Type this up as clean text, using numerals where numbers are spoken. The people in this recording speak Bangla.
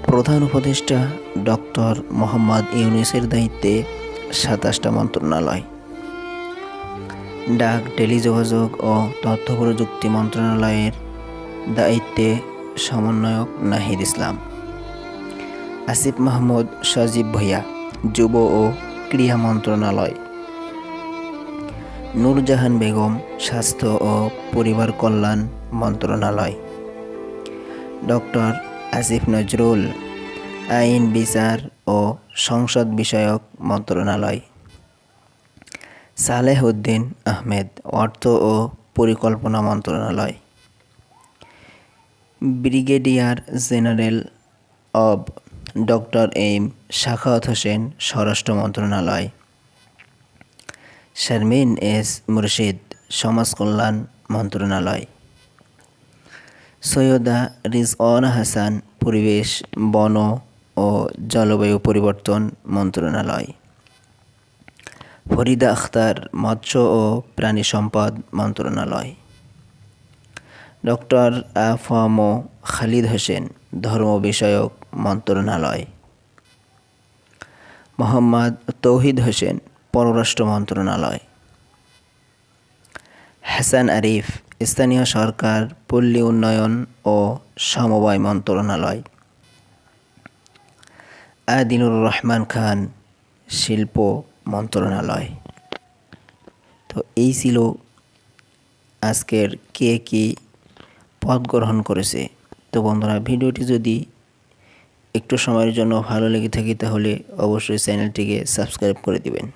প্রধান উপদেষ্টা ডক্টর মোহাম্মদ ইউনূসের দায়িত্বে ২৭টা মন্ত্রণালয়। ডাক, টেলিযোগাযোগ ও তথ্য প্রযুক্তি মন্ত্রণালয়ের দায়িত্বে সমন্বয়ক নাহিদ ইসলাম। আসিফ মাহমুদ সজীব ভূঁইয়া, যুব ও ক্রীড়া মন্ত্রণালয়। নূরজাহান বেগম, স্বাস্থ্য ও পরিবার কল্যাণ মন্ত্রণালয়। ডক্টর আসিফ নজরুল, আইন, বিচার ও সংসদ বিষয়ক মন্ত্রণালয়। সালেহ উদ্দিন আহমেদ, অর্থ ও পরিকল্পনা মন্ত্রণালয়। ব্রিগেডিয়ার জেনারেল অব ডক্টর এম সাখাওয়াত হোসেন, স্বরাষ্ট্র মন্ত্রণালয়। শারমিন এস মুর্শিদ, সমাজ কল্যাণ মন্ত্রণালয়। সৈয়দা রিজওয়ানা হাসান, পরিবেশ, বন ও জলবায়ু পরিবর্তন মন্ত্রণালয়। ফরিদা আখতার, মৎস্য ও প্রাণী সম্পদ মন্ত্রণালয়। ডক্টর আ.ফ.ম. খালিদ হোসেন, ধর্ম বিষয়ক মন্ত্রণালয়। মোহাম্মদ তৌহিদ হোসেন, পররাষ্ট্র মন্ত্রণালয়। হাসান আরিফ, স্থানীয় সরকার, পল্লী উন্নয়ন ও সমবায় মন্ত্রণালয়। আদিনুর রহমান খান, শিল্প মন্ত্রণালয়। তো এই ছিল আজকের কে কী পদ গ্রহণ করেছে। তো বন্ধুরা, ভিডিওটি যদি একটু সময়ের জন্য ভালো লেগে থাকে তাহলে অবশ্যই চ্যানেলটিকে সাবস্ক্রাইব করে দিবেন।